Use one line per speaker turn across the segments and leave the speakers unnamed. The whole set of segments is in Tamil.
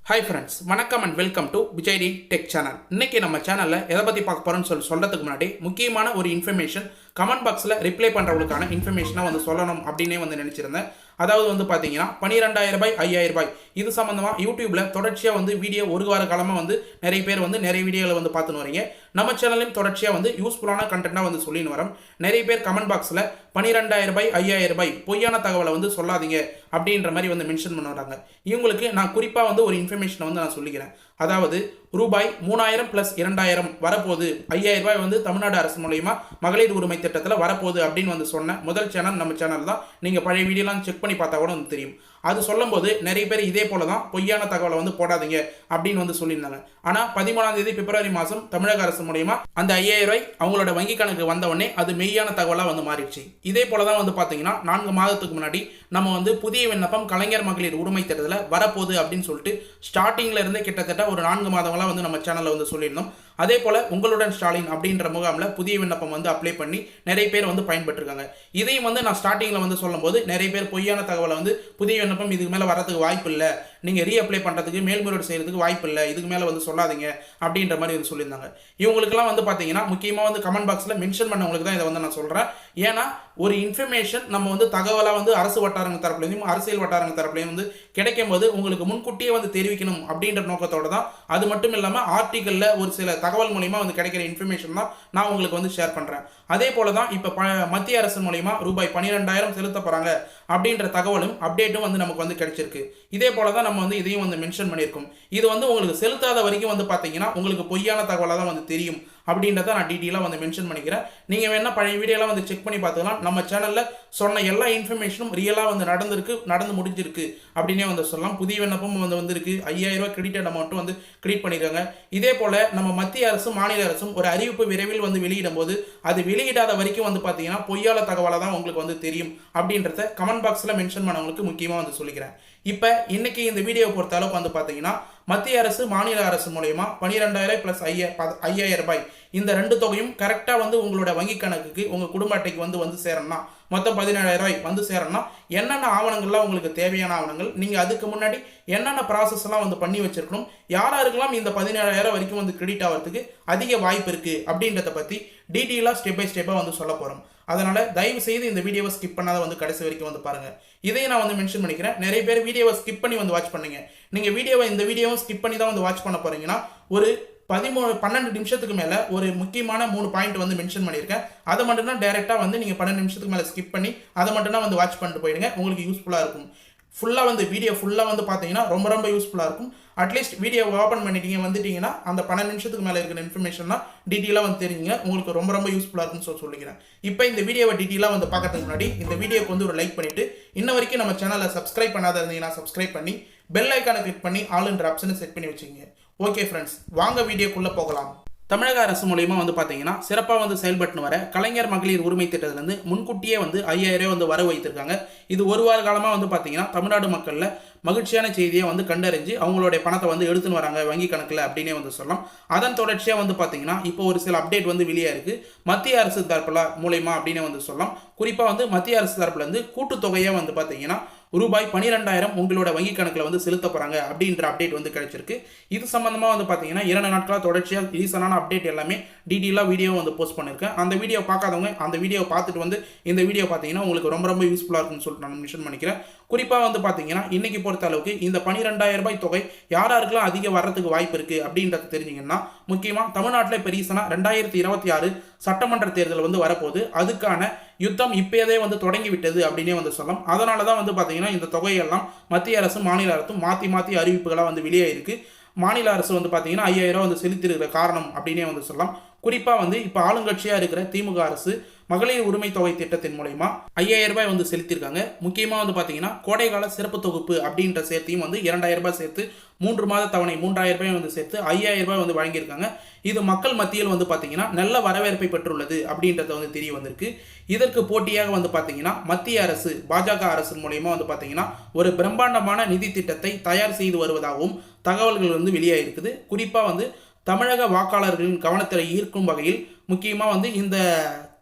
ஹாய் ஃப்ரெண்ட்ஸ், வணக்கம் and welcome to விஜய்டி tech channel. இன்னைக்கு நம்ம சேனலில் எதை பற்றி பார்க்க போகிறோம்னு சொல்கிறதுக்கு முன்னாடி முக்கியமான ஒரு இன்ஃபர்மேஷன் கமெண்ட் பாக்ஸில் ரிப்ளை பண்ணுறவங்களுக்கான இன்ஃபர்மேஷனாக சொல்லணும் அப்படின்னே நினச்சிருந்தேன். அதாவது பார்த்தீங்கன்னா 12,000 ரூபாய் 5,000 ரூபாய் இது சம்மந்தமாக யூடியூப்பில் தொடர்ச்சியாக வீடியோ ஒரு வார காலமாக நிறைய பேர் நிறைய வீடியோவில் பார்த்துன்னு வரீங்க. நம்ம சேனலையும் தொடர்ச்சியாக யூஸ்ஃபுல்லான கண்டென்ட்டாக சொல்லின்னு வரோம். நிறைய பேர் கமெண்ட் பாக்ஸில் 12,000 ரூபாய் 5,000 ரூபாய் பொய்யான தகவலை சொல்லாதீங்க அப்படின்ற மாதிரி மென்ஷன் பண்ண வராங்க. இவங்களுக்கு நான் குறிப்பாக ஒரு இன்ஃபர்மேஷனை நான் சொல்லிக்கிறேன். அதாவது ரூபாய் 3,000 + 2,000 வரப்போகுது, 5,000 ரூபாய் தமிழ்நாடு அரசு மூலயமா மகளிர் உரிமை திட்டத்தில் வரப்போகுது அப்படின்னு சொன்ன முதல் சேனல் நம்ம சேனல் தான். நீங்கள் பழைய வீடியோலாம் செக் பண்ணி பார்த்தா கூட தெரியும். அது சொல்லும் போது நிறைய பேர் இதே போல தான் பொய்யான தகவலை போடாதீங்க அப்படின்னு சொல்லியிருந்தாங்க. ஆனால் 13ஆம் தேதி பிப்ரவரி மாதம் தமிழக அரசு மூலயமா அந்த 5,000 ரூபாய் அவங்களோட வங்கி கணக்கு வந்த உடனே அது மெய்யான தகவலாக மாறிடுச்சு. இதே போல தான் பார்த்தீங்கன்னா 4 மாதத்துக்கு முன்னாடி நம்ம புதிய விண்ணப்பம் கலைஞர் மகளிர் உரிமை திட்டத்தில் வரப்போகுது அப்படின்னு சொல்லிட்டு ஸ்டார்டிங்கில் இருந்தே கிட்டத்தட்ட ஒரு 4 மாதங்களாக நம்ம சேனலில் சொல்லியிருந்தோம். அதே போல் உங்களுடன் ஸ்டாலின் அப்படின்ற முகாமில் புதிய விண்ணப்பம் அப்ளை பண்ணி நிறைய பேர் பயன்பட்டுருக்காங்க. இதையும் நான் ஸ்டார்டிங்கில் சொல்லும்போது நிறைய பேர் பொய்யான தகவலை புதிய விண்ணப்பம் இதுக்கு மேலே வரதுக்கு வாய்ப்பு இல்லை, நீங்கள் ரீஅப்ளை பண்ணுறதுக்கு மேல்முறையீடு செய்கிறதுக்கு வாய்ப்பு இல்லை, இதுக்கு மேலே சொல்லாதீங்க அப்படின்ற மாதிரி சொல்லியிருந்தாங்க. இவங்களுக்குலாம் பார்த்தீங்கன்னா முக்கியமாக கமெண்ட் பாக்ஸில் மென்ஷன் பண்ணவங்களுக்கு தான் இதை நான் சொல்கிறேன். ஏன்னா ஒரு இன்ஃபர்மேஷன் நம்ம தகவலாக அரசு வட்டாரங்கள் தரப்புலேயும் அரசியல் வட்டாரங்கள் தரப்புலேயும் கிடைக்கும் போது உங்களுக்கு முன்கூட்டியே தெரிவிக்கணும் அப்படின்ற நோக்கத்தோடு தான். அது மட்டும் இல்லாமல் ஆர்டிக்கலில் ஒரு சில தகவல் மூலிமா கிடைக்கிற இன்ஃபர்மேஷன் தான் நான் உங்களுக்கு ஷேர் பண்ணுறேன். அதே போல தான் இப்போ மத்திய அரசு மூலிமா ரூபாய் 12,000 செலுத்த போகிறாங்க அப்படின்ற தகவலும் அப்டேட்டும் நமக்கு கிடைச்சிருக்கு. இதே போல தான் நம்ம இதையும் மென்ஷன் பண்ணியிருக்கோம். இது உங்களுக்கு செலுத்தாத வரைக்கும் பார்த்தீங்கன்னா உங்களுக்கு பொய்யான தகவலாக தான் தெரியும் அப்படின்றத நான் டீட்டெயிலாக மென்ஷன் பண்ணிக்கிறேன். நீங்கள் வேணால் பழைய வீடியோலாம் செக் பண்ணி பார்த்துக்கலாம். நம்ம சேனலில் சொன்ன எல்லா இன்ஃபர்மேஷனும் ரியலாக நடந்து முடிஞ்சிருக்கு அப்படின்னே சொல்லலாம். புதிய விண்ணப்பம் வந்திருக்கு, 5,000 ரூபாய் கிரெடிட் அமௌண்ட்டும் கிரெடிட் பண்ணியிருக்காங்க. இதே போல் நம்ம மத்திய அரசும் மாநில அரசும் ஒரு அறிவிப்பு விரைவில் வெளியிடும் போது அது வெளியிடாத வரைக்கும் பார்த்தீங்கன்னா பொய்யால தகவலாக தான் உங்களுக்கு தெரியும் அப்படின்றத கமெண்ட் பாக்ஸில் மென்ஷன் பண்ணவங்களுக்கு முக்கியமாக சொல்லிக்கிறேன். இப்போ இன்னைக்கு இந்த வீடியோ பொறுத்த அளவுக்கு பார்த்தீங்கன்னா மத்திய அரசு மாநில அரசு மூலயமா 12,000 + 5,000 ரூபாய் இந்த ரெண்டு தொகையும் கரெக்டாக உங்களோட வங்கி கணக்குக்கு உங்கள் குடும்ப அட்டைக்கு வந்து சேரணும்னா மொத்தம் 17,000 ரூபாய் சேரணும்னா என்னென்ன ஆவணங்கள்லாம் உங்களுக்கு தேவையான ஆவணங்கள், நீங்கள் அதுக்கு முன்னாடி என்னென்ன ப்ராசஸ்லாம் பண்ணி வச்சிருக்கணும், யாருக்கெல்லாம் இந்த 17,000 வரைக்கும் கிரெடிட் ஆகிறதுக்கு அதிக வாய்ப்பு இருக்குது அப்படின்றத பற்றி டீட்டெயிலாக ஸ்டெப் பை ஸ்டெப்பாக சொல்ல போகிறோம். அதனால் தயவு செய்து இந்த வீடியோவை ஸ்கிப் பண்ணாத கடைசி வரைக்கும் பாருங்கள். இதையும் நான் மென்ஷன் பண்ணிக்கிறேன். நிறைய பேர் வீடியோவை ஸ்கிப் பண்ணி வாட்ச் பண்ணுங்க. நீங்கள் இந்த வீடியோவை ஸ்கிப் பண்ணி தான் வாட்ச் பண்ண போகிறீங்கன்னா ஒரு 12 நிமிஷத்துக்கு மேலே ஒரு முக்கியமான 3 பாயிண்ட் மென்ஷன் பண்ணியிருக்கேன். அதை மட்டும் தான் டேரெக்டாக நீங்கள் 12 நிமிஷத்துக்கு மேலே ஸ்கிப் பண்ணி அதை மட்டும் தான் வாட்ச் பண்ணிட்டு போயிடுங்க. உங்களுக்கு யூஸ்ஃபுல்லாக இருக்கும். ஃபுல்லாக வீடியோ ஃபுல்லாக பார்த்தீங்கன்னா ரொம்ப ரொம்ப யூஸ்ஃபுல்லாக இருக்கும். அட்லீஸ்ட் வீடியோ ஓப்பன் பண்ணிட்டீங்க வந்துட்டீங்கன்னா அந்த 12 நிமிஷத்துக்கு மேலே இருக்கிற இன்ஃபர்மேஷன்லாம் டீட்டெயிலாக தெரிஞ்சுங்க. உங்களுக்கு ரொம்ப ரொம்ப யூஸ்ஃபுல்லாக இருக்குன்னு சொல்லிக்கிறேன். இப்போ இந்த வீடியோவை டீட்டெயிலாக பார்க்கறதுக்கு முன்னாடி இந்த வீடியோக்கு ஒரு லைக் பண்ணிவிட்டு இன்ன வரைக்கும் நம்ம சேனலை சப்ஸ்கிரைப் பண்ணாத இருந்தீங்கன்னா சப்ஸ்கிரைப் பண்ணி பெல் ஐக்கானை கிளிக் பண்ணி ஆல்ன்ற ஆப்ஷனை செட் பண்ணி வச்சுங்க. ஓகே ஃப்ரெண்ட்ஸ், வாங்க வீடியோக்குள்ளே போகலாம். தமிழக அரசு மூலயமா பார்த்தீங்கன்னா சிறப்பாக செயல்பட்டு வர கலைஞர் மகளிர் உரிமை திட்டத்திலேருந்து முன்கூட்டியே 5,000 ரூபாய் வர வைத்திருக்காங்க. இது ஒரு வார காலமாக பார்த்தீங்கன்னா தமிழ்நாடு மக்களில் மகிழ்ச்சியான செய்தியை கண்டறிஞ்சு அவங்களுடைய பணத்தை எடுத்துன்னு வராங்க வங்கி கணக்கில் அப்படின்னே சொல்லலாம். அதன் தொடர்ச்சியாக பார்த்தீங்கன்னா இப்போ ஒரு சில அப்டேட் வெளியாக இருக்குது. மத்திய அரசு தரப்பில் மூலயமா அப்படின்னு சொல்லலாம். குறிப்பாக மத்திய அரசு தரப்புலேருந்து கூட்டுத்தொகையை பார்த்தீங்கன்னா ரூபாய் 12,000 உங்களோட வங்கி கணக்கில் செலுத்த போகிறாங்க அப்படின்ற அப்டேட் கிடைச்சிருக்கு. இது சம்மந்தமாக பார்த்தீங்கன்னா 2 நாட்களாக தொடர்ச்சியாக ரீசனான அப்டேட் எல்லாமே டீட்டெயிலாக வீடியோ போஸ்ட் பண்ணியிருக்கேன். அந்த வீடியோ பார்க்காதவங்க அந்த வீடியோ பார்த்துட்டு இந்த வீடியோ பார்த்தீங்கன்னா உங்களுக்கு ரொம்ப ரொம்ப யூஸ்ஃபுல்லாக இருக்குன்னு சொல்லிட்டு நான் மென்ஷன் பண்ணிக்கிறேன். குறிப்பாக பார்த்தீங்கன்னா இன்னைக்கு பொறுத்த அளவுக்கு இந்த 12,000 ரூபாய் தொகை யாருக்கெல்லாம் அதிக வர்றதுக்கு வாய்ப்பு இருக்குது அப்படின்றத தெரிஞ்சிங்கன்னா முக்கியமாக தமிழ்நாட்டில் இப்போ ரீசனாக 2026 சட்டமன்ற தேர்தல் வரப்போகுது. அதுக்கான யுத்தம் இப்போதே தொடங்கி விட்டது அப்படின்னே சொல்லலாம். அதனால தான் பார்த்தீங்கன்னா இந்த தொகையெல்லாம் மத்திய அரசு மாநில அரசும் மாற்றி அறிவிப்புகளாக வெளியே இருக்குது. மாநில அரசு பார்த்தீங்கன்னா 5,000 ரூபாய் செலுத்திருக்கிற காரணம் அப்படின்னே சொல்லலாம். குறிப்பாக இப்போ ஆளுங்கட்சியாக இருக்கிற திமுக அரசு மகளிர் உரிமை தொகை திட்டத்தின் மூலயமா 5,000 ரூபாய் செலுத்தியிருக்காங்க. முக்கியமாக பார்த்தீங்கன்னா கோடைகால சிறப்பு தொகுப்பு அப்படின்ற சேர்த்தையும் 2,000 ரூபாய் சேர்த்து 3 மாத தவணை 3,000 ரூபாய் சேர்த்து 5,000 ரூபாய் வழங்கியிருக்காங்க. இது மக்கள் மத்தியில் பார்த்தீங்கன்னா நல்ல வரவேற்பை பெற்றுள்ளது அப்படின்றத தெரிய வந்திருக்கு. இதற்கு போட்டியாக பார்த்தீங்கன்னா மத்திய அரசு பாஜக அரசு மூலயமா பார்த்தீங்கன்னா ஒரு பிரம்மாண்டமான நிதி திட்டத்தை தயார் செய்து வருவதாகவும் தகவல்கள் வெளியாக இருக்குது. குறிப்பாக தமிழக வாக்காளர்களின் கவனத்தில் ஈர்க்கும் வகையில் முக்கியமாக இந்த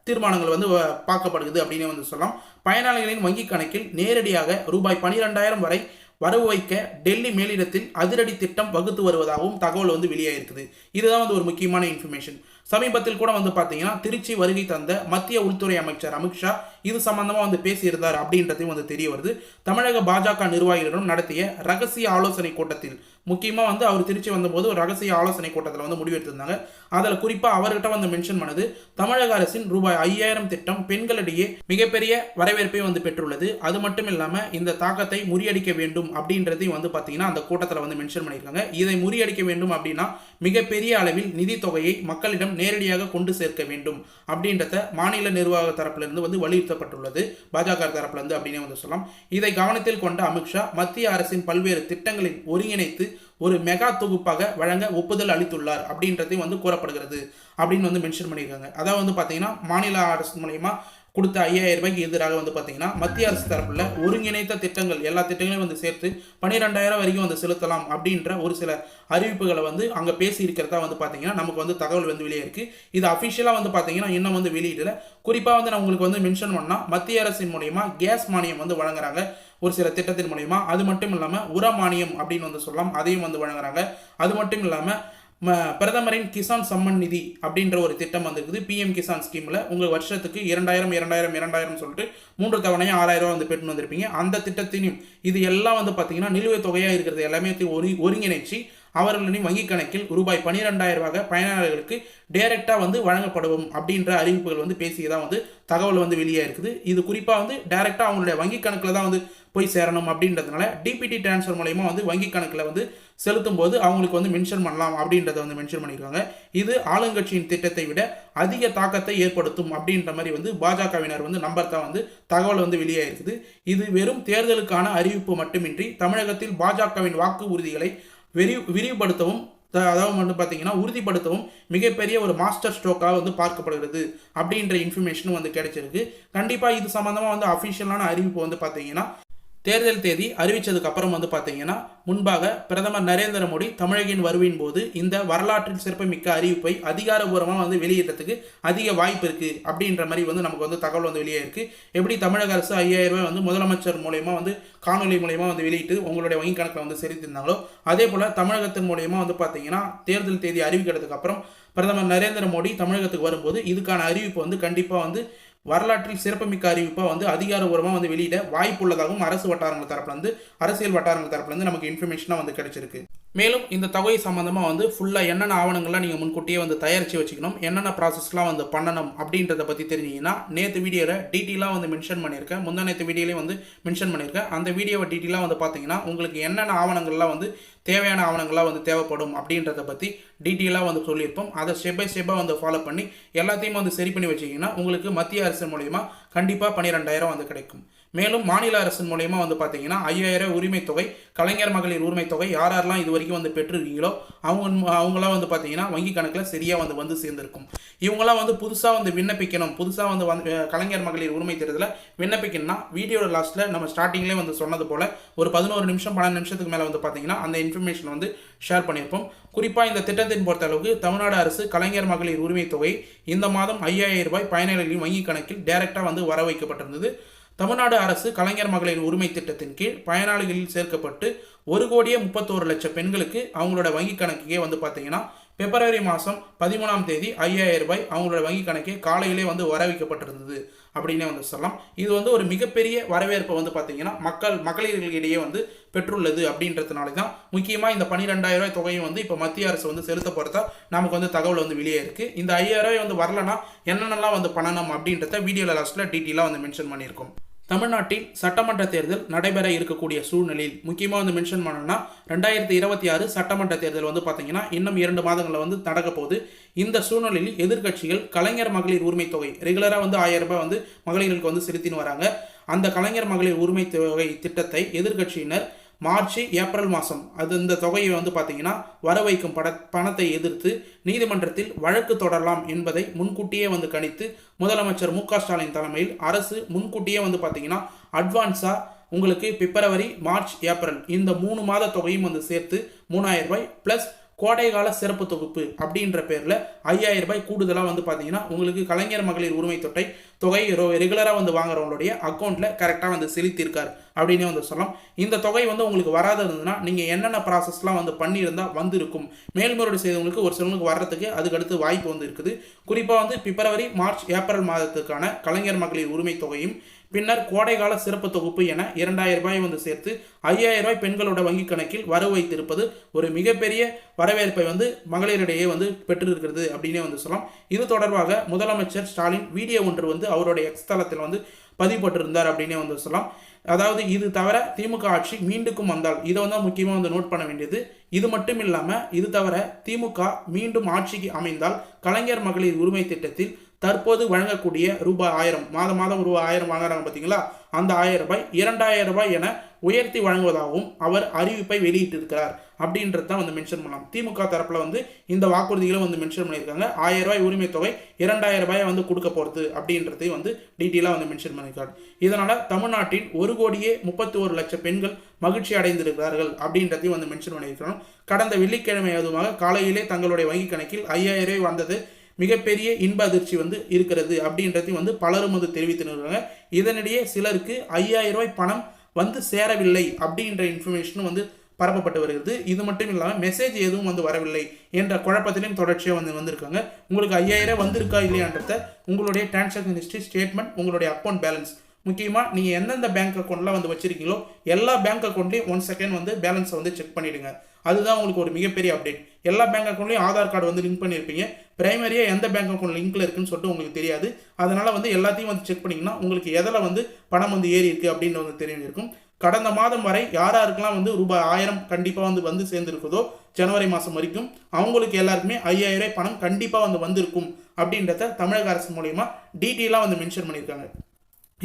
தீர்மானங்கள் பார்க்கப்படுகிறது அப்படின்னு சொல்லலாம். பயனாளிகளின் வங்கி கணக்கில் நேரடியாக ரூபாய் 12,000 வரை வரவு வைக்க டெல்லி மேலிடத்தில் அதிரடி திட்டம் வகுத்து வருவதாகவும் தகவல் வந்து வெளியாயிருக்குது. இதுதான் வந்து ஒரு முக்கியமான இன்ஃபர்மேஷன். சமீபத்தில் கூட வந்து பார்த்தீங்கன்னா திருச்சி வருகை தந்த மத்திய உள்துறை அமைச்சர் அமித்ஷா இது சம்பந்தமா வந்து பேசியிருந்தார் அப்படின்றதையும் வந்து தெரிய வருது. தமிழக பாஜக நிர்வாகிகளிடம் நடத்திய ரகசிய ஆலோசனை கூட்டத்தில் முக்கியமாக வந்து அவர் திருச்சி வந்தபோது ஒரு ரகசிய ஆலோசனை கூட்டத்தில் வந்து முடிவெடுத்திருந்தாங்க. அதில் குறிப்பாக அவர்கிட்ட வந்து மென்ஷன் பண்ணது தமிழக அரசின் ரூபாய் 5000 திட்டம் பெண்களிடையே மிகப்பெரிய வரவேற்பை வந்து பெற்றுள்ளது. அது மட்டும் இல்லாமல் இந்த தாக்கத்தை முறியடிக்க வேண்டும் அப்படின்றதையும் வந்து பார்த்தீங்கன்னா அந்த கூட்டத்தில் வந்து மென்ஷன் பண்ணியிருக்காங்க. இதை முறியடிக்க வேண்டும் அப்படின்னா மிகப்பெரிய அளவில் நிதி தொகையை மக்களிடம் நேரடியாக கொண்டு சேர்க்க வேண்டும் அப்படின்றத மாநில நிர்வாக தரப்பிலிருந்து வந்து வலியுறுத்தப்பட்டுள்ளது, பாஜக தரப்பிலிருந்து அப்படின்னு வந்து சொல்லலாம். இதை கவனத்தில் கொண்ட அமித்ஷா மத்திய அரசின் பல்வேறு திட்டங்களை ஒருங்கிணைத்து ஒரு மெகா தொகுப்பாக வழங்க ஒப்புதல் அளித்துள்ளார் அப்படின்றதையும் வந்து கூறப்படுகிறது அப்படின்னு வந்து மென்ஷன் பண்ணியிருக்காங்க. அதாவது வந்து பார்த்தீங்கன்னா மாநில அரசு மூலயமா கொடுத்த 5000 ரூபாய்க்கு எதிராக வந்து பார்த்தீங்கன்னா மத்திய அரசு தரப்புல ஒருங்கிணைத்த திட்டங்கள் எல்லா திட்டங்களையும் வந்து சேர்த்து 12000 வரைக்கும் வந்து செலுத்தலாம் அப்படின்ற ஒரு சில அறிவிப்புகளை வந்து அங்கே பேசி இருக்கிறதா வந்து பார்த்தீங்கன்னா நமக்கு வந்து தகவல் வந்து வெளியே இருக்குது. இது அஃபிஷியலாக வந்து பார்த்தீங்கன்னா இன்னும் வந்து வெளியிடல. குறிப்பாக வந்து நான் உங்களுக்கு வந்து மென்ஷன் பண்ணால் மத்திய அரசின் மூலயமா கேஸ் மானியம் வந்து வழங்குறாங்க ஒரு சில திட்டத்தின் மூலயமா. அது மட்டும் இல்லாமல் உர மானியம் அப்படின்னு வந்து சொல்லலாம், அதையும் வந்து வழங்குறாங்க. அது மட்டும் இல்லாமல் பிரதமரின் கிசான் சம்மன் நிதி அப்படின்ற ஒரு திட்டம் வந்துருக்குது. பிஎம் கிசான் ஸ்கீமில் உங்கள் வருஷத்துக்கு 2000 சொல்லிட்டு 3 தவணையாக 6000 ரூபா வந்து பெற்று வந்திருப்பீங்க. அந்த திட்டத்தினையும் இது எல்லாம் வந்து பார்த்தீங்கன்னா நிலுவைத் தொகையாக இருக்கிறது எல்லாமே ஒருங்கிணைச்சு அவர்களின் வங்கி கணக்கில் ரூபாய் 12000 பயனாளர்களுக்கு டைரெக்டாக வந்து வழங்கப்படும் அப்படின்ற அறிவிப்புகள் வந்து பேசியதான் வந்து தகவல் வந்து வெளியே இருக்குது. இது குறிப்பாக வந்து டைரெக்டாக அவங்களுடைய வங்கி கணக்கில் தான் வந்து போய் சேரணும் அப்படின்றதுனால டிபிடி டிரான்ஸ்ஃபர் மூலயமா வந்து வங்கி கணக்கில் வந்து செலுத்தும் போது அவங்களுக்கு வந்து மென்ஷன் பண்ணலாம் அப்படின்றத வந்து மென்ஷன் பண்ணியிருக்காங்க. இது ஆளுங்கட்சியின் திட்டத்தை விட அதிக தாக்கத்தை ஏற்படுத்தும் அப்படின்ற மாதிரி வந்து பாஜகவினர் வந்து நம்பர்த்தா வந்து தகவல் வந்து வெளியே இருக்குது. இது வெறும் தேர்தலுக்கான அறிவிப்பு மட்டுமின்றி தமிழகத்தில் பாஜகவின் வாக்கு உறுதிகளை விரிவுபடுத்தவும் அதாவது வந்து பார்த்தீங்கன்னா உறுதிப்படுத்தவும் மிகப்பெரிய ஒரு மாஸ்டர் ஸ்ட்ரோக்காக வந்து பார்க்கப்படுகிறது அப்படின்ற இன்ஃபர்மேஷனும் வந்து கிடைச்சிருக்கு. கண்டிப்பாக இது சம்மந்தமாக வந்து அஃபிஷியலான அறிவிப்பு வந்து பார்த்தீங்கன்னா தேர்தல் தேதி அறிவித்ததுக்கு அப்புறம் வந்து பார்த்தீங்கன்னா முன்பாக பிரதமர் நரேந்திர மோடி தமிழகின் வருவின் போது இந்த வரலாற்றில் சிறப்புமிக்க அறிவிப்பை அதிகாரபூர்வமாக வந்து வெளியிடறதுக்கு அதிக வாய்ப்பு இருக்குது அப்படின்ற மாதிரி வந்து நமக்கு வந்து தகவல் வந்து வெளியே இருக்குது. எப்படி தமிழக அரசு 5000 ரூபாய் வந்து முதலமைச்சர் மூலயமா வந்து காணொலி மூலயமா வந்து வெளியிட்டு உங்களுடைய வங்கி கணக்கில் வந்து செலுத்தியிருந்தாங்களோ அதே போல் தமிழகத்தின் மூலயமா வந்து பார்த்தீங்கன்னா தேர்தல் தேதி அறிவிக்கிறதுக்கு அப்புறம் பிரதமர் நரேந்திர மோடி தமிழகத்துக்கு வரும்போது இதுக்கான அறிவிப்பு வந்து கண்டிப்பாக வந்து வரலாற்றில் சிறப்புமிக்க அறிவிப்பாக வந்து அதிகாரபூர்வமாக வந்து வெளியிட வாய்ப்புள்ளதாகவும் அரசியல் வட்டாரங்கள் தரப்புலேருந்து நமக்கு இன்ஃபர்மேஷனாக வந்து கிடைச்சிருக்கு. மேலும் இந்த தொகை சம்மந்தமாக வந்து ஃபுல்லாக என்னென்ன ஆவணங்கள்லாம் நீங்கள் முன்கூட்டியே வந்து தயாரித்து வச்சுக்கணும், என்னென்ன ப்ராசஸ்லாம் வந்து பண்ணணும் அப்படின்றத பற்றி தெரிஞ்சிங்கன்னா நேற்று வீடியோவில் டீட்டெயிலாக வந்து மென்ஷன் பண்ணியிருக்கேன். நேற்று வீடியோலேயும் வந்து மென்ஷன் பண்ணியிருக்கேன். அந்த வீடியோவை டீட்டெயிலாக வந்து பார்த்தீங்கன்னா உங்களுக்கு என்னென்ன ஆவணங்கள்லாம் வந்து தேவையான ஆவணங்கள்லாம் வந்து தேவைப்படும் அப்படின்றத பற்றி டீட்டெயிலாக வந்து சொல்லியிருப்போம். அதை ஸ்டெப் பை ஸ்டெப்பாக வந்து ஃபாலோ பண்ணி எல்லாத்தையும் வந்து சரி பண்ணி வச்சிங்கன்னா உங்களுக்கு மத்திய அரசு மூலயமா கண்டிப்பாக 12000 வந்து கிடைக்கும். மேலும் மாநில அரசின் மூலயமா வந்து பார்த்தீங்கன்னா 5000 உரிமை தொகை, கலைஞர் மகளிர் உரிமை தொகை யாரெல்லாம் இது வரைக்கும் வந்து பெற்றிருக்கீங்களோ அவங்களாம் வந்து பார்த்தீங்கன்னா வங்கி கணக்கில் சரியாக வந்து சேர்ந்துருக்கும். இவங்களாம் வந்து புதுசாக வந்து விண்ணப்பிக்கணும், புதுசாக வந்து கலைஞர் மகளிர் உரிமை திட்டத்தில் விண்ணப்பிக்கணும்னா வீடியோட லாஸ்ட்டில் நம்ம ஸ்டார்டிங்லேயே வந்து சொன்னது போல் ஒரு 11 நிமிஷம் 12 நிமிஷத்துக்கு மேலே வந்து பார்த்தீங்கன்னா அந்த இன்ஃபர்மேஷன் வந்து ஷேர் பண்ணியிருப்போம். குறிப்பாக இந்த திட்டத்தின் பொறுத்த அளவுக்கு தமிழ்நாடு அரசு கலைஞர் மகளிர் உரிமை தொகை இந்த மாதம் 5000 ரூபாய் பயனாளிகளின் வங்கி கணக்கில் டைரெக்டாக வந்து வர வைக்கப்பட்டிருந்தது. தமிழ்நாடு அரசு கலைஞர் மகளிர் உரிமை திட்டத்தின் கீழ் பயனாளிகளில் சேர்க்கப்பட்டு 1,31,00,000 பெண்களுக்கு அவங்களோட வங்கி கணக்குக்கே வந்து பார்த்தீங்கன்னா பிப்ரவரி மாதம் 13ஆம் தேதி 5000 ரூபாய் அவங்களோட வங்கி கணக்கே காலையிலே வந்து வர வைக்கப்பட்டிருந்தது அப்படின்னே வந்து சொல்லலாம். இது வந்து ஒரு மிகப்பெரிய வரவேற்பை வந்து பார்த்தீங்கன்னா மகளிர்களிடையே வந்து பெற்றுள்ளது அப்படின்றதுனால தான் முக்கியமாக இந்த 12000 ரூபாய் தொகையும் வந்து இப்போ மத்திய அரசு வந்து செலுத்த போகிறதா நமக்கு வந்து தகவல் வந்து வெளியே இருக்குது. இந்த 5000 ரூபாய் வந்து வரலன்னா என்னென்னலாம் வந்து பண்ணணும் அப்படின்றத வீடியோவில் லாஸ்ட்டில் டீட்டெயிலாக வந்து மென்ஷன் பண்ணியிருக்கோம். தமிழ்நாட்டில் சட்டமன்ற தேர்தல் நடைபெற இருக்கக்கூடிய சூழ்நிலையில் முக்கியமாக வந்து மென்ஷன் பண்ணணும்னா 2026 சட்டமன்ற தேர்தல் வந்து பார்த்தீங்கன்னா இன்னும் 2 மாதங்களில் வந்து நடக்க போகுது. இந்த சூழ்நிலையில் எதிர்க்கட்சிகள் கலைஞர் மகளிர் உரிமை தொகை ரெகுலராக வந்து 1000 ரூபாய் வந்து மகளிர்களுக்கு வந்து செலுத்தின்னு வராங்க. அந்த கலைஞர் மகளிர் உரிமை தொகை திட்டத்தை எதிர்க்கட்சியினர் மார்ச் ஏப்ரல் மாதம் இந்த தொகையை வந்து பார்த்தீங்கன்னா வர வைக்கும் பணத்தை எதிர்த்து நீதிமன்றத்தில் வழக்கு தொடரலாம் என்பதை முன்கூட்டியே வந்து கணித்து முதலமைச்சர் மு.க. ஸ்டாலின் தலைமையில் அரசு முன்கூட்டியே வந்து பார்த்தீங்கன்னா அட்வான்ஸாக உங்களுக்கு பிப்ரவரி மார்ச் ஏப்ரல் இந்த 3 மாத தொகையும் வந்து சேர்த்து 3000 ரூபாய் ப்ளஸ் கோடைகால சிறப்பு தொகுப்பு அப்படின்ற பேரில் 5000 ரூபாய் கூடுதலாக வந்து பார்த்தீங்கன்னா உங்களுக்கு கலைஞர் மகளிர் உரிமை தொகை ரெகுலராக வந்து வாங்குறவங்களுடைய அக்கௌண்ட்டில் கரெக்டாக வந்து செலுத்தியிருக்கார் அப்படின்னே வந்து சொல்லலாம். இந்த தொகை வந்து உங்களுக்கு வராத இருந்ததுன்னா நீங்கள் என்னென்ன ப்ராசஸ்லாம் வந்து பண்ணியிருந்தால் வந்திருக்கும், மேல்முறையீடு செய்தவங்களுக்கு ஒரு சிலவங்களுக்கு வர்றதுக்கு அதுக்கு அடுத்து வாய்ப்பு வந்து இருக்குது. குறிப்பாக வந்து பிப்ரவரி, மார்ச், ஏப்ரல் மாதத்துக்கான கலைஞர் மகளிர் உரிமை தொகையும் பின்னர் கோடைகால சிறப்பு தொகுப்பு என 2000 ரூபாய் வந்து சேர்த்து 5000 ரூபாய் பெண்களோட வங்கி கணக்கில் வரவு வைத்திருப்பது ஒரு மிகப்பெரிய வரவேற்பை வந்து மகளிரிடையே வந்து பெற்றிருக்கிறது அப்படின்னே வந்து சொல்லலாம். இது தொடர்பாக முதலமைச்சர் ஸ்டாலின் வீடியோ ஒன்று வந்து அவருடைய எக்ஸ் தளத்தில் வந்து பதிவுபட்டிருந்தார் அப்படின்னே வந்து சொல்லலாம். அதாவது இது தவிர திமுக ஆட்சி மீண்டுக்கும் வந்தால் இதை வந்து முக்கியமாக வந்து நோட் பண்ண வேண்டியது. இது மட்டும் இல்லாமல் இது தவிர திமுக மீண்டும் ஆட்சிக்கு அமைந்தால் கலைஞர் மகளிர் உரிமை திட்டத்தில் தற்போது வழங்கக்கூடிய ரூபாய் 1000 மாதம் ரூபாய் 1000 வாங்குறாங்க பார்த்தீங்களா, அந்த 1000 ரூபாய் 2000 ரூபாய் என உயர்த்தி வழங்குவதாகவும் அவர் அறிவிப்பை வெளியிட்டிருக்கிறார் அப்படின்றது தான் வந்து மென்ஷன் பண்ணலாம். திமுக தரப்பில் வந்து இந்த வாக்குறுதிகளை வந்து மென்ஷன் பண்ணியிருக்காங்க. 1000 ரூபாய் உரிமை தொகை 2000 ரூபாயை வந்து கொடுக்க போகிறது அப்படின்றதையும் வந்து டீட்டெயிலாக வந்து மென்ஷன் பண்ணியிருக்காரு. இதனால் தமிழ்நாட்டின் 1,31,00,000 பெண்கள் மகிழ்ச்சி அடைந்திருக்கிறார்கள் அப்படின்றதையும் வந்து மென்ஷன் பண்ணியிருக்கிறோம். கடந்த வெள்ளிக்கிழமை அதுமாக காலையிலே தங்களுடைய வங்கி கணக்கில் 5000 ரூபாய் வந்தது மிகப்பெரிய இன்ப அதிர்ச்சி வந்து இருக்கிறது அப்படின்றதையும் வந்து பலரும் வந்து தெரிவித்திருக்காங்க. இதனிடையே சிலருக்கு 5000 ரூபாய் பணம் வந்து சேரவில்லை அப்படின்ற இன்ஃபர்மேஷனும் வந்து பரப்பப்பட்டு வருகிறது. இது மட்டும் இல்லாமல் மெசேஜ் எதுவும் வந்து வரவில்லை என்ற குழப்பத்திலையும் தொடர்ச்சியாக வந்திருக்காங்க. உங்களுக்கு 5000 வந்திருக்கா இல்லையான்றத உங்களுடைய டிரான்சாக்ஷன் ஹிஸ்ட்ரி ஸ்டேட்மெண்ட், உங்களுடைய அக்கௌண்ட் பேலன்ஸ், முக்கியமாக நீங்கள் எந்தெந்த பேங்க் அக்கௌண்ட்லாம் வந்து வச்சிருக்கீங்களோ எல்லா பேங்க் அக்கௌண்ட்லேயும் 1 செகண்ட் வந்து பேலன்ஸை வந்து செக் பண்ணிவிடுங்க. அதுதான் உங்களுக்கு ஒரு மிகப்பெரிய அப்டேட். எல்லா பேங்க் அக்கௌண்ட்லையும் ஆதார் கார்டு வந்து லிங்க் பண்ணியிருப்பீங்க. பிரைமரியாக எந்த பேங்க் அக்கௌண்ட் லிங்க்ல இருக்குன்னு சொல்லிட்டு உங்களுக்கு தெரியாது. அதனால் வந்து எல்லாத்தையும் வந்து செக் பண்ணிங்கன்னா உங்களுக்கு எதில் வந்து பணம் வந்து ஏறி இருக்குது அப்படின்னு வந்து தெரிஞ்சிருக்கும். கடந்த மாதம் வரை யாராருக்கெல்லாம் வந்து ரூபாய் 1000 கண்டிப்பாக வந்து சேர்ந்துருக்குதோ ஜனவரி மாதம் வரைக்கும் அவங்களுக்கு எல்லாருக்குமே 5000 ரூபாய் பணம் கண்டிப்பாக வந்திருக்கும் அப்படின்றத தமிழக அரசு மூலயமா டீட்டெயிலாக வந்து மென்ஷன் பண்ணியிருக்காங்க.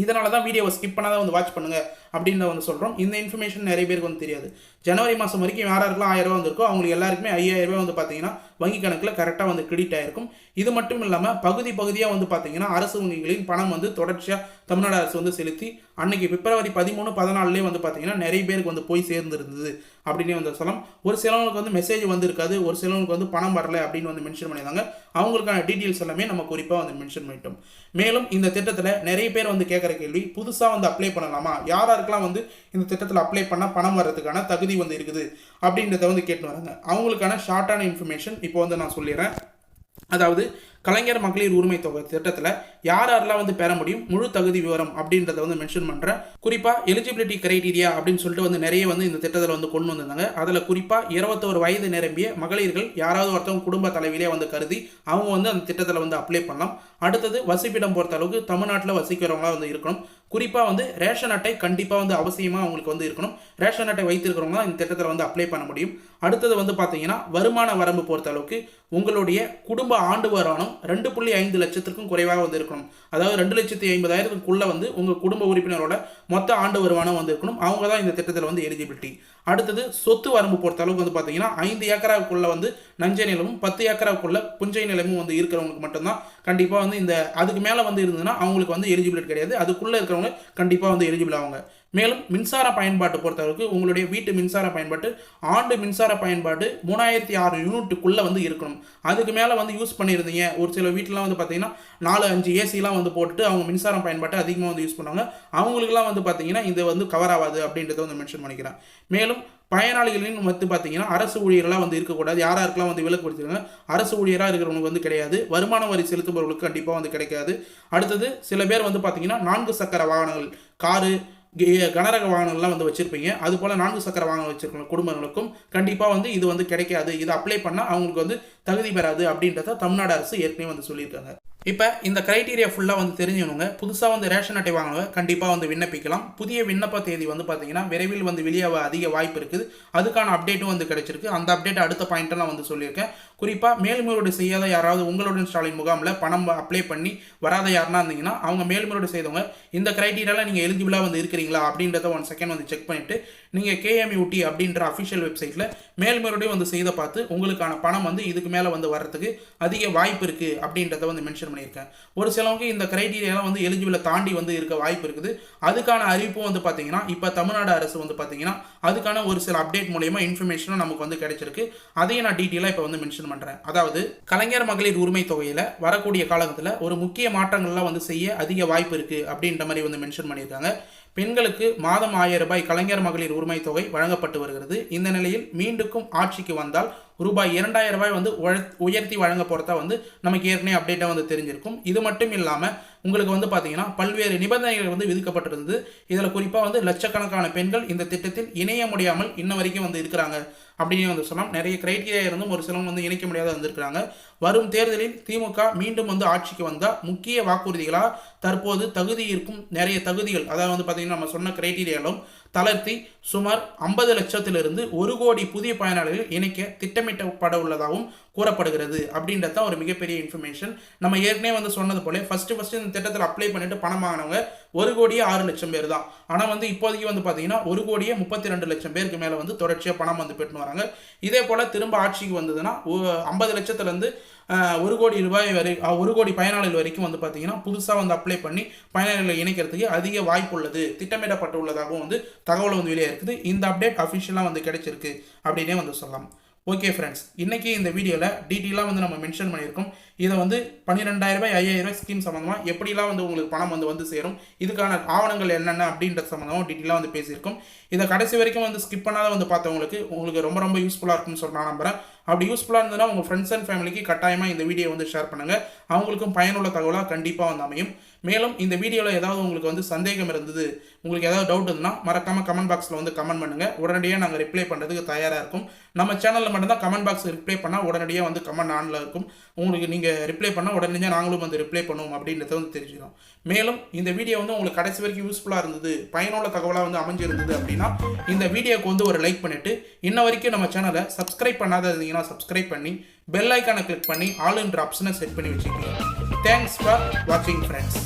இதனால தான் வீடியோவை ஸ்கிப் பண்ணாதான் வந்து வாட்ச் பண்ணுங்கள் அப்படின்னு வந்து சொல்கிறோம். இந்த இன்ஃபர்மேஷன் நிறைய பேருக்கு வந்து தெரியாது. ஜனவரி மாதம் வரைக்கும் யாராருக்கெல்லாம் 1000 ரூபா வந்திருக்கோ அவங்களுக்கு எல்லாருக்குமே 5000 ரூபாய் வந்து பார்த்தீங்கன்னா வங்கி கணக்கில் கரெக்டாக வந்து கிரெடிட் ஆகிருக்கும். இது மட்டும் இல்லாமல் பகுதியாக வந்து பார்த்தீங்கன்னா அரசு வங்கிகளின் பணம் வந்து தொடர்ச்சியாக தமிழ்நாடு அரசு வந்து செலுத்தி அன்னைக்கு பிப்ரவரி 13, 14 வந்து பார்த்தீங்கன்னா நிறைய பேருக்கு வந்து போய் சேர்ந்துருந்தது அப்படின்னு வந்து சொல்லலாம். ஒரு சிலவங்களுக்கு வந்து மெசேஜ் வந்து இருக்காது, ஒரு சிலவங்களுக்கு வந்து பணம் வரல அப்படின்னு வந்து மென்ஷன் பண்ணியிருந்தாங்க. அவங்களுக்கான டீட்டெயில்ஸ் எல்லாமே நம்ம குறிப்பாக வந்து மென்ஷன் பண்ணிட்டோம். மேலும் இந்த திட்டத்தில் நிறைய பேர் வந்து கேட்குற கேள்வி, புதுசாக வந்து அப்ளை பண்ணலாமா, யாராருக்கெல்லாம் வந்து இந்த திட்டத்தில் அப்ளை பண்ணால் பணம் வர்றதுக்கான தகுதி வந்து இருக்குது அப்படின்றத வந்து கேட்டு வராங்க. அவங்களுக்கான ஷார்ட்டான இன்ஃபர்மேஷன் இப்போ வந்து நான் சொல்லிடுறேன். அதாவது கலைஞர் மகளிர் உரிமை தொகை திட்டத்தில் யாரெல்லாம் வந்து பெற முடியும், முழு தகுதி விவரம் அப்படின்றத வந்து மென்ஷன் பண்ணுறேன். குறிப்பாக எலிஜிபிலிட்டி கிரைட்டீரியா அப்படின்னு சொல்லிட்டு வந்து நிறைய வந்து இந்த திட்டத்தில் வந்து கொண்டு வந்திருந்தாங்க. அதில் குறிப்பாக 21 வயது நிரம்பிய மகளிர்கள் யாராவது ஒருத்தவங்க குடும்ப தலைவிலே வந்து கருதி அவங்க வந்து அந்த திட்டத்தில் வந்து அப்ளை பண்ணலாம். அடுத்தது வசிப்பிடம் பொறுத்த அளவுக்கு தமிழ்நாட்டில் வசிக்கிறவங்களா வந்து இருக்கணும். குறிப்பாக வந்து ரேஷன் அட்டை கண்டிப்பாக வந்து அவசியமாக அவங்களுக்கு வந்து இருக்கணும். ரேஷன் அட்டை வைத்திருக்கிறவங்க தான் இந்த திட்டத்தில் வந்து அப்ளை பண்ண முடியும். அடுத்தது வந்து பார்த்தீங்கன்னா வருமான வரம்பு பொறுத்த அளவுக்கு உங்களுடைய குடும்ப ஆண்டு வருமானம் 2.5 லட்சத்திற்கும் குறைவாக வந்து இருக்கணும். அதாவது 2,50,000 வந்து உங்கள் குடும்ப உறுப்பினரோட மொத்த ஆண்டு வருமானம் வந்து இருக்கணும். அவங்க தான் இந்த திட்டத்தில் வந்து எலிஜிபிலிட்டி. அடுத்தது சொத்து வரம்பு பொறுத்த அளவுக்கு வந்து பார்த்தீங்கன்னா 5 ஏக்கராவுக்குள்ள வந்து நஞ்சை நிலமும் 10 ஏக்கராவுக்குள்ள புஞ்சை நிலமும் வந்து இருக்கிறவங்களுக்கு மட்டும்தான் கண்டிப்பாக வந்து இந்த அதுக்கு மேலே வந்து இருந்ததுன்னா அவங்களுக்கு வந்து எலிஜிபிலிட்டி கிடையாது. அதுக்குள்ளே இருக்கிறவங்க கண்டிப்பாக வந்து எலிஜிபிள் ஆவாங்க. மேலும் மின்சார பயன்பாட்டு பொறுத்தளவுக்கு உங்களுடைய வீட்டு மின்சார பயன்பாட்டு ஆண்டு மின்சார பயன்பாடு 3600 யூனிட்டுக்குள்ளே வந்து இருக்கணும். அதுக்கு மேலே வந்து யூஸ் பண்ணியிருந்தீங்க, ஒரு சில வீட்டிலாம் வந்து பார்த்தீங்கன்னா 4-5 ஏசிலாம் வந்து போட்டுட்டு அவங்க மின்சார பயன்பாட்டை அதிகமாக வந்து யூஸ் பண்ணுவாங்க. அவங்களுக்குலாம் வந்து பார்த்தீங்கன்னா இது வந்து கவர் ஆகாது அப்படின்றத வந்து மென்ஷன் பண்ணிக்கிறேன். மேலும் பயனாளிகளின் வந்து பார்த்தீங்கன்னா அரசு ஊழியர்களாக வந்து இருக்கக்கூடாது. யாராருக்கெல்லாம் வந்து விலக்கு கொடுத்துருக்காங்க, அரசு ஊழியராக இருக்கிறவங்களுக்கு வந்து கிடையாது. வருமான வரி செலுத்துபவர்களுக்கு கண்டிப்பாக வந்து கிடைக்காது. அடுத்தது சில பேர் வந்து பார்த்தீங்கன்னா 4 சக்கர வாகனங்கள், காரு, கனரக வாகனங்கள்லாம் வந்து வச்சுருப்பீங்க. அது போல் 4 சக்கர வாகனம் வச்சுருக்க குடும்பங்களுக்கும் கண்டிப்பாக வந்து இது வந்து கிடைக்காது. இது அப்ளை பண்ணால் அவங்களுக்கு வந்து தகுதி பெறாது அப்படின்றத தமிழ்நாடு அரசு ஏற்கனவே வந்து சொல்லியிருக்காங்க. இப்போ இந்த கிரைட்டீரியா ஃபுல்லாக வந்து தெரிஞ்சவங்க புதுசாக வந்து ரேஷன் அட்டை வாங்குவங்க கண்டிப்பாக வந்து விண்ணப்பிக்கலாம். புதிய விண்ணப்ப தேதி வந்து பார்த்தீங்கன்னா விரைவில் வந்து வெளியாக அதிக வாய்ப்பு இருக்குது. அதுக்கான அப்டேட்டும் வந்து கிடைச்சிருக்கு. அந்த அப்டேட் அடுத்த பாயிண்ட்டெல்லாம் வந்து சொல்லியிருக்கேன். குறிப்பாக மேல்முறையீடு செய்யாத யாராவது உங்களுடன் ஸ்டாலின் முகாமில் பணம் அப்ளை பண்ணி வராத யாருன்னா இருந்தீங்கன்னா அவங்க மேல்முறையீடு செய்தவங்க இந்த கிரைட்டீரியாவில் நீங்கள் எலிஜிபிளாக வந்து இருக்கிறீங்களா அப்படின்றத 1 செகண்ட் வந்து செக் பண்ணிவிட்டு நீங்கள் KMUT அப்படின்ற அஃபிஷியல் வெப்சைட்டில் மேல்முறையீடு வந்து செய்த பார்த்து உங்களுக்கான பணம் வந்து இதுக்கு மேலே வந்து வர்றதுக்கு அதிக வாய்ப்பு இருக்குது அப்படின்றத வந்து மென்ஷன் பண்ணியிருக்கேன். ஒரு சிலவங்க இந்த கிரைட்டீரியாலாம் வந்து எலிஜிபிளை தாண்டி வந்து இருக்க வாய்ப்பு இருக்குது. அதுக்கான அறிவிப்பும் வந்து பார்த்தீங்கன்னா இப்போ தமிழ்நாடு அரசு வந்து பார்த்தீங்கன்னா அதுக்கான ஒரு சில அப்டேட் மூலயமா இன்ஃபர்மேஷனும் நமக்கு வந்து கிடைச்சிருக்கு. அதையும் நான் டீட்டெயிலாக இப்போ வந்து மென்ஷன் பண்ணுறேன். அதாவது கலைஞர் மகளிர் உரிமை தொகையில் வரக்கூடிய காலகட்டத்தில் ஒரு முக்கிய மாற்றங்கள்லாம் வந்து செய்ய அதிக வாய்ப்பு இருக்குது அப்படின்ற மாதிரி வந்து மென்ஷன் பண்ணியிருக்காங்க. பெண்களுக்கு மாதம் 1000 ரூபாய் கலைஞர் மகளிர் உரிமை தொகை வழங்கப்பட்டு வருகிறது. இந்த நிலையில் மீண்டும் ஆட்சிக்கு வந்தால் ரூபாய் 2000 ரூபாய் வந்து உயர்த்தி வழங்க போகிறதா வந்து நமக்கு ஏற்கனவே அப்டேட்டாக வந்து தெரிஞ்சிருக்கும். இது மட்டும் இல்லாமல் உங்களுக்கு வந்து பார்த்தீங்கன்னா பல்வேறு நிபந்தனைகள் வந்து விதிக்கப்பட்டிருந்தது. இதில் குறிப்பாக வந்து லட்சக்கணக்கான பெண்கள் இந்த திட்டத்தில் இணைய முடியாமல் இன்ன வரைக்கும் வந்து இருக்கிறாங்க அப்படின்னு வந்து சொல்லலாம். நிறைய கிரைட்டீரியா இருந்தும் ஒரு சிலவங்க வந்து இணைக்க முடியாத வந்திருக்கிறாங்க. வரும் தேர்தலில் திமுக மீண்டும் வந்து ஆட்சிக்கு வந்தால் முக்கிய வாக்குறுதிகளாக தற்போது தகுதி இருக்கும் நிறைய தகுதிகள், அதாவது வந்து பார்த்தீங்கன்னா நம்ம சொன்ன கிரைட்டீரியாலும் தளர்த்தி சுமார் 50 லட்சத்திலிருந்து 1 கோடி புதிய பயனாளிகள் இணைக்க திட்டமிட்டப்பட உள்ளதாகவும் கூறப்படுகிறது. அப்படின்றது தான் ஒரு மிகப்பெரிய இன்ஃபர்மேஷன். நம்ம ஏற்கனவே வந்து சொன்னது போல ஃபர்ஸ்ட் இந்த திட்டத்தில் அப்ளை பண்ணிட்டு பணம் வாங்கினவங்க 1 கோடியே 6 லட்சம் பேர் தான். ஆனால் வந்து இப்போதைக்கு வந்து பார்த்தீங்கன்னா 1 கோடியே 32 லட்சம் பேருக்கு மேலே வந்து தொடர்ச்சியாக பணம் வந்து பெற்று வராங்க. இதே போல் திரும்ப ஆட்சிக்கு வந்ததுன்னா 50 லட்சத்துலேருந்து 1 கோடி ரூபாய் வரை 1 கோடி பயனாளிகள் வரைக்கும் வந்து பார்த்தீங்கன்னா புதுசாக வந்து அப்ளை பண்ணி பயனாளிகளை இணைக்கிறதுக்கு அதிக வாய்ப்பு உள்ளது, திட்டமிடப்பட்டு உள்ளதாகவும் வந்து தகவல் வந்து வெளியே இருக்குது. இந்த அப்டேட் அஃபிஷியலாக வந்து கிடைச்சிருக்கு அப்படின்னே வந்து சொல்லலாம். ஓகே ஃப்ரெண்ட்ஸ், இன்றைக்கி இந்த வீடியோவில் டீட்டெயிலாக வந்து நம்ம மென்ஷன் பண்ணியிருக்கோம். இதை வந்து 12,000 ரூபாய் 5,000 ரூபாய் ஸ்கீம் சம்மந்தமாக எப்படிலாம் வந்து உங்களுக்கு பணம் வந்து சேரும், இதுக்கான ஆவணங்கள் என்னென்ன அப்படின்றது சம்மந்தமாக டீட்டெயிலாக வந்து பேசியிருக்கோம். இதை கடைசி வரைக்கும் வந்து ஸ்கிப் பண்ணாத வந்து பார்த்தவங்களுக்கு ரொம்ப ரொம்ப யூஸ்ஃபுல்லாக இருக்கும்னு சொல்ல நான் நம்புகிறேன். அப்படி யூஸ்ஃபுல்லாக இருந்ததுன்னா உங்கள் ஃப்ரெண்ட்ஸ் அண்ட் ஃபேமிலிக்கு கட்டாயமாக இந்த வீடியோ வந்து ஷேர் பண்ணுங்கள். அவங்களுக்கும் பயனுள்ள தகவலாக கண்டிப்பாக வந்து அமையும். மேலும் இந்த வீடியோவில் ஏதாவது உங்களுக்கு வந்து சந்தேகம் இருந்தது, உங்களுக்கு ஏதாவது டவுட் இருந்ததுன்னா மறக்காமல் கமெண்ட் பாக்ஸில் வந்து கமெண்ட் பண்ணுங்கள். உடனடியாக நாங்கள் ரிப்ளை பண்ணுறதுக்கு தயாராக இருக்கும். நம்ம சேனலில் மட்டும்தான் கமெண்ட் பாக்ஸ் ரிப்ளை பண்ணால் உடனடியாக வந்து கமெண்ட் ஆனில் இருக்கும். உங்களுக்கு நீங்கள் ரிப்ளை பண்ணால் உடனடியாக நாங்களும் வந்து ரிப்ளை பண்ணுவோம் அப்படின்றத வந்து தெரிஞ்சுக்கிறோம். மேலும் இந்த வீடியோ வந்து உங்களுக்கு கடைசி வரைக்கும் யூஸ்ஃபுல்லாக இருந்தது, பயனுள்ள தகவலாக வந்து அமைஞ்சிருந்தது அப்படின்னா இந்த வீடியோக்கு வந்து ஒரு லைக் பண்ணிவிட்டு இன்ன வரைக்கும் நம்ம சேனலை சப்ஸ்கிரைப் பண்ணாத இருந்தீங்கன்னா சப்ஸ்கிரைப் பண்ணி பெல் ஐக்கானை கிளிக் பண்ணி ஆல் என்ற ஆப்ஷனை செட் பண்ணி வச்சுக்கோங்க. தேங்க்ஸ் ஃபார் வாட்சிங் ஃப்ரெண்ட்ஸ்.